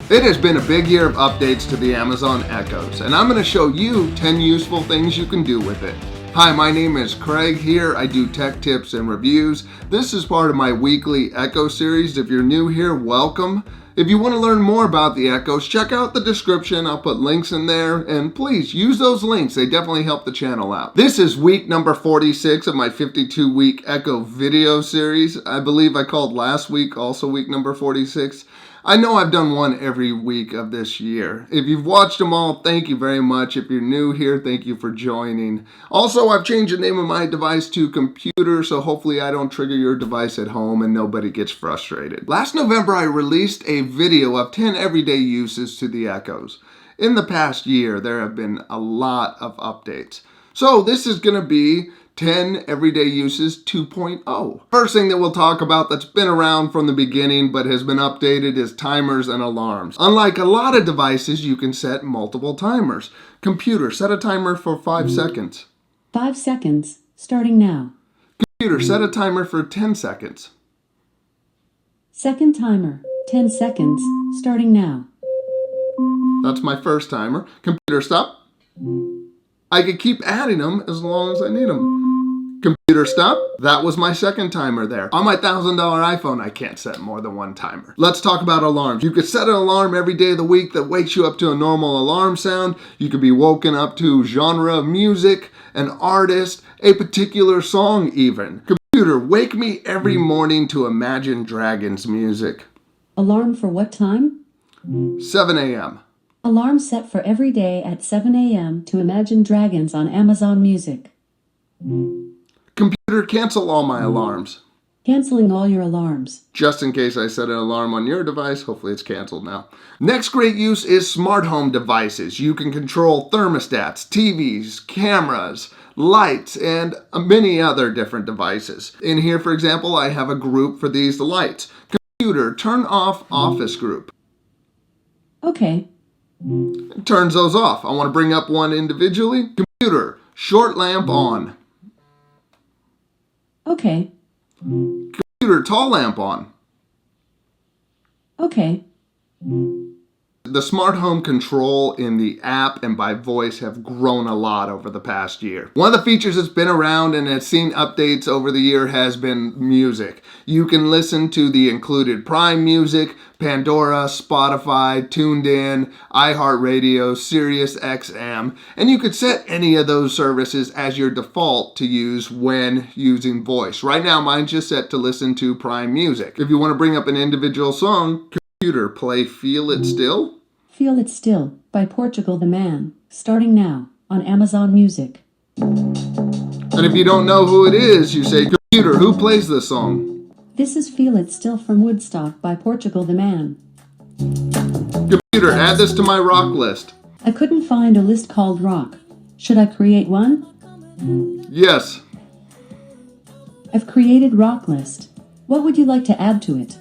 It has been a big year of updates to the Amazon Echoes, and I'm going to show you 10 useful things you can do with it. Hi, my name is Craig here. I do tech tips and reviews. This is part of my weekly Echo series. If you're new here, welcome. If you want to learn more about the Echoes, check out the description. I'll put links in there, and please use those links. They definitely help the channel out. This is week number 46 of my 52-week Echo video series. I believe I called last week also week number 46. I know I've done one every week of this year. If you've watched them all, thank you very much. If you're new here, thank you for joining. Also, I've changed the name of my device to Computer, so hopefully I don't trigger your device at home and nobody gets frustrated. Last November, I released a video of 10 everyday uses to the Echoes. In the past year, there have been a lot of updates. So this is going to be 10 Everyday Uses 2.0. First thing that we'll talk about that's been around from the beginning but has been updated is timers and alarms. Unlike a lot of devices, you can set multiple timers. Computer, set a timer for 5 seconds. 5 seconds, starting now. Computer, set a timer for 10 seconds. Second timer, 10 seconds, starting now. That's my first timer. Computer, stop. I could keep adding them as long as I need them. Computer, stop. That was my second timer there. On my $1,000 iPhone, I can't set more than one timer. Let's talk about alarms. You could set an alarm every day of the week that wakes you up to a normal alarm sound. You could be woken up to genre of music, an artist, a particular song even. Computer, wake me every morning to Imagine Dragons music. Alarm for what time? 7 a.m. Alarm set for every day at 7 a.m. to Imagine Dragons on Amazon Music. Computer, cancel all my alarms. Canceling all your alarms. Just in case I set an alarm on your device, hopefully it's canceled now. Next great use is smart home devices. You can control thermostats, TVs, cameras, lights, and many other different devices. In here, for example, I have a group for these lights. Computer, turn off office group. Okay. It turns those off. I want to bring up one individually. Computer, short lamp on. Okay. Computer, tall lamp on. Okay. The smart home control in the app and by voice have grown a lot over the past year. One of the features that's been around and has seen updates over the year has been music. You can listen to the included Prime Music, Pandora, Spotify, Tuned In, iHeartRadio, Sirius XM, and you could set any of those services as your default to use when using voice. Right now, mine's just set to listen to Prime Music. If you want to bring up an individual song, Computer, play Feel It Still. Feel It Still by Portugal the Man, starting now on Amazon Music. And if you don't know who it is, you say, Computer, who plays this song? This is Feel It Still from Woodstock by Portugal the Man. Computer, add this to my rock list. I couldn't find a list called rock. Should I create one? Yes. I've created rock list. What would you like to add to it?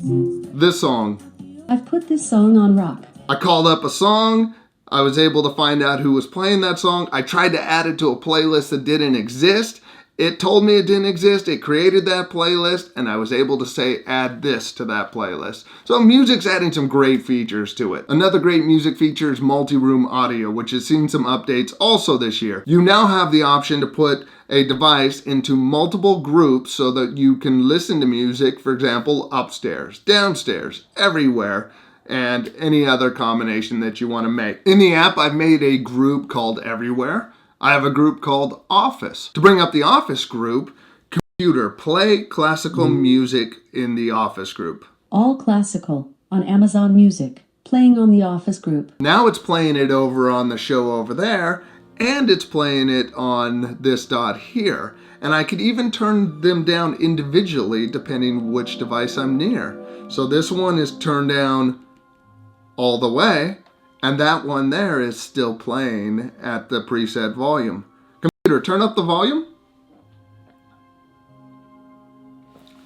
This song. I've put this song on rock. I called up a song. I was able to find out who was playing that song. I tried to add it to a playlist that didn't exist. It told me it didn't exist. It created that playlist, and I was able to say, add this to that playlist. So music's adding some great features to it. Another great music feature is multi-room audio, which has seen some updates also this year. You now have the option to put a device into multiple groups so that you can listen to music, for example, upstairs, downstairs, everywhere, and any other combination that you want to make. In the app, I've made a group called Everywhere. I have a group called Office. To bring up the Office group, Computer, play classical music in the Office group. All classical on Amazon Music, playing on the Office group. Now it's playing it over on the show over there, and it's playing it on this dot here. And I could even turn them down individually depending which device I'm near. So this one is turned down all the way, and that one there is still playing at the preset volume. Computer, turn up the volume.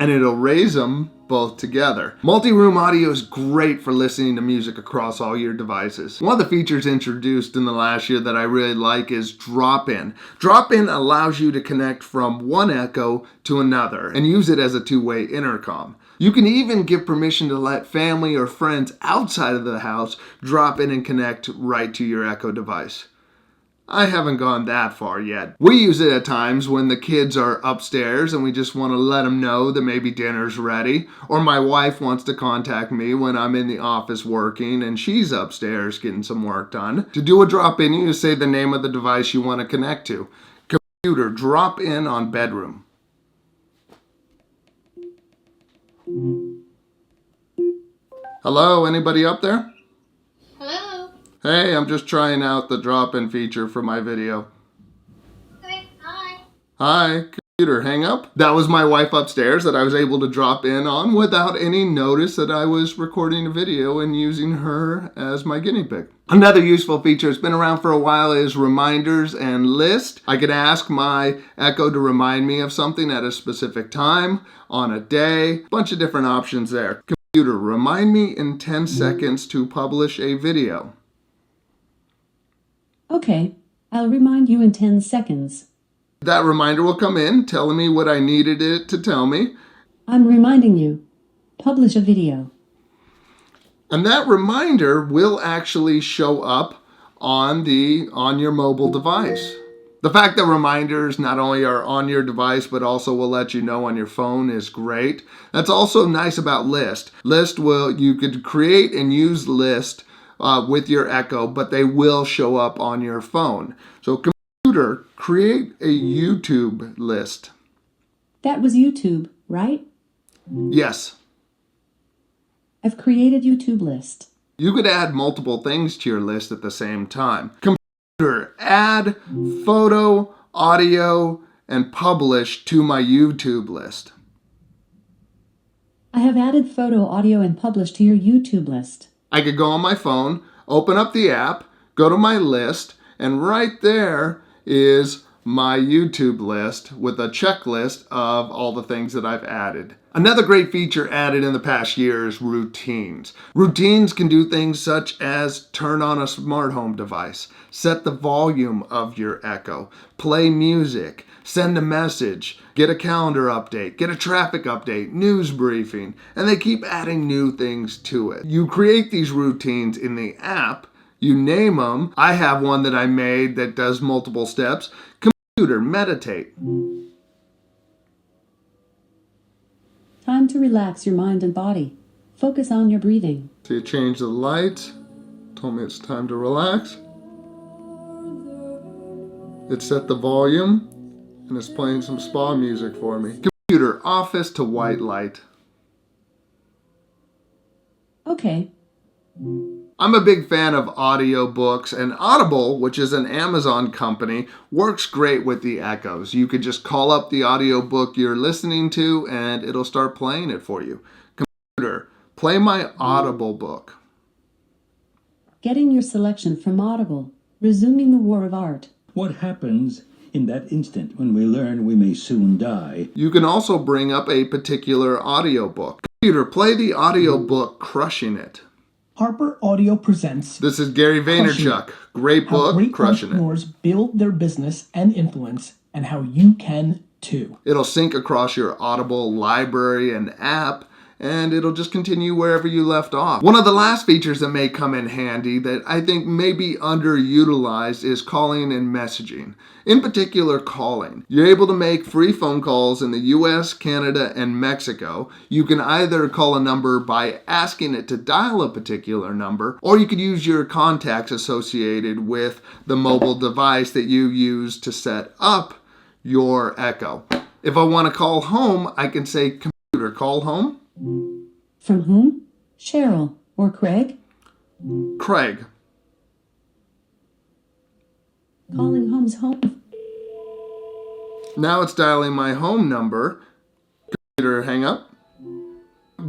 And it'll raise them both together. Multi-room audio is great for listening to music across all your devices. One of the features introduced in the last year that I really like is drop-in. Drop-in allows you to connect from one Echo to another and use it as a two-way intercom. You can even give permission to let family or friends outside of the house drop in and connect right to your Echo device. I haven't gone that far yet. We use it at times when the kids are upstairs and we just want to let them know that maybe dinner's ready, or my wife wants to contact me when I'm in the office working and she's upstairs getting some work done. To do a drop-in, you say the name of the device you want to connect to. Computer, drop in on bedroom. Hello, anybody up there? Hello. Hey, I'm just trying out the drop-in feature for my video. Okay, hi. Hi, computer, hang up. That was my wife upstairs that I was able to drop in on without any notice that I was recording a video and using her as my guinea pig. Another useful feature that's been around for a while is reminders and list. I could ask my Echo to remind me of something at a specific time, on a day, bunch of different options there. Computer, remind me in 10 seconds to publish a video. Okay, I'll remind you in 10 seconds. That reminder will come in telling me what I needed it to tell me. I'm reminding you. Publish a video. And that reminder will actually show up on your mobile device. The fact that reminders not only are on your device but also will let you know on your phone is great. That's also nice about List. You could create and use List with your Echo, but they will show up on your phone. So computer, create a YouTube list. That was YouTube, right? Yes. I've created YouTube list. You could add multiple things to your list at the same time. Computer, add photo, audio, and publish to my YouTube list. I have added photo, audio, and publish to your YouTube list. I could go on my phone, open up the app, go to my list, and right there is my YouTube list with a checklist of all the things that I've added. Another great feature added in the past year is routines. Routines can do things such as turn on a smart home device, set the volume of your Echo, play music, send a message, get a calendar update, get a traffic update, news briefing, and they keep adding new things to it. You create these routines in the app, you name them. I have one that I made that does multiple steps. Computer, meditate. Time to relax your mind and body. Focus on your breathing. So you change the lights, told me it's time to relax. It set the volume, and it's playing some spa music for me. Computer, office to white light. Okay. I'm a big fan of audiobooks, and Audible, which is an Amazon company, works great with the Echoes. You could just call up the audiobook you're listening to and it'll start playing it for you. Computer, play my Audible book. Getting your selection from Audible. Resuming the war of art. What happens in that instant when we learn we may soon die? You can also bring up a particular audiobook. Computer, play the audiobook Crushing It. Harper Audio presents This is Gary Vaynerchuk. Great How book, Great Crushing It. Entrepreneurs Build Their Business and Influence, and How You Can Too. It'll sync across your Audible library and app, and it'll just continue wherever you left off. One of the last features that may come in handy that I think may be underutilized is calling and messaging. In particular, calling. You're able to make free phone calls in the US, Canada, and Mexico. You can either call a number by asking it to dial a particular number, or you could use your contacts associated with the mobile device that you use to set up your Echo. If I want to call home, I can say, computer, call home. From whom? Cheryl or Craig? Craig. Calling home's home. Now it's dialing my home number. Computer, hang up.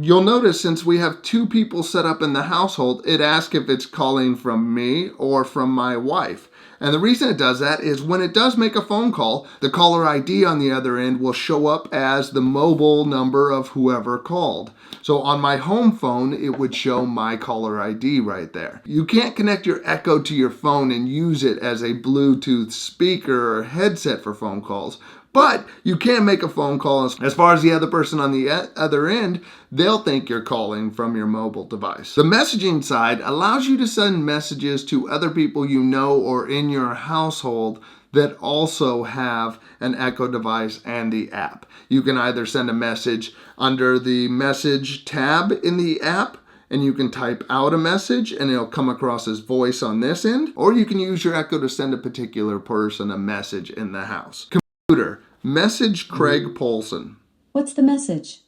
You'll notice since we have two people set up in the household, it asks if it's calling from me or from my wife. And the reason it does that is when it does make a phone call, the caller ID on the other end will show up as the mobile number of whoever called. So on my home phone, it would show my caller ID right there. You can't connect your Echo to your phone and use it as a Bluetooth speaker or headset for phone calls, But you can make a phone call. As far as the other person on the other end, they'll think you're calling from your mobile device. The messaging side allows you to send messages to other people you know or in your household that also have an Echo device and the app. You can either send a message under the message tab in the app, and you can type out a message and it'll come across as voice on this end, or you can use your Echo to send a particular person a message in the house. Computer, message Craig Polson. What's the message?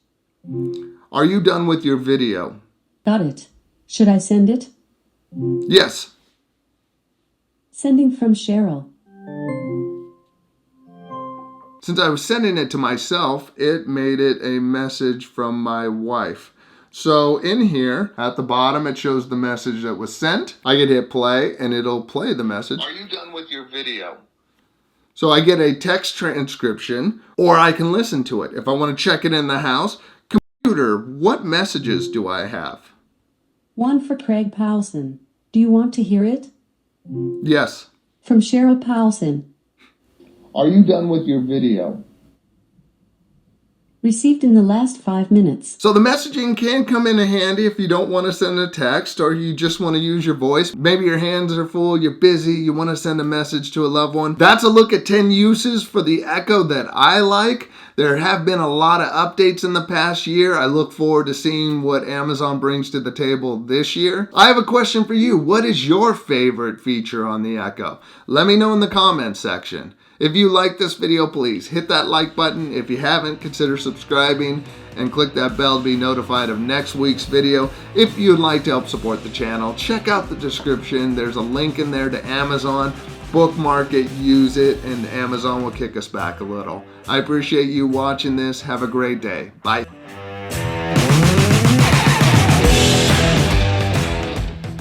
Are you done with your video? Got it. Should I send it? Yes. Sending from Cheryl. Since I was sending it to myself, it made it a message from my wife. So in here, at the bottom, it shows the message that was sent. I can hit play and it'll play the message. Are you done with your video? So I get a text transcription, or I can listen to it. If I want to check it in the house, computer, what messages do I have? One for Craig Powelson. Do you want to hear it? Yes. From Cheryl Powelson. Are you done with your video? Received in the last 5 minutes. So the messaging can come in handy if you don't want to send a text or you just want to use your voice. Maybe your hands are full, you're busy, you want to send a message to a loved one. That's a look at 10 uses for the Echo that I like. There have been a lot of updates in the past year. I look forward to seeing what Amazon brings to the table this year. I have a question for you. What is your favorite feature on the Echo? Let me know in the comments section. If you like this video, please hit that like button. If you haven't, consider subscribing and click that bell to be notified of next week's video. If you'd like to help support the channel, check out the description. There's a link in there to Amazon. Bookmark it, use it, and Amazon will kick us back a little. I appreciate you watching this. Have a great day. Bye.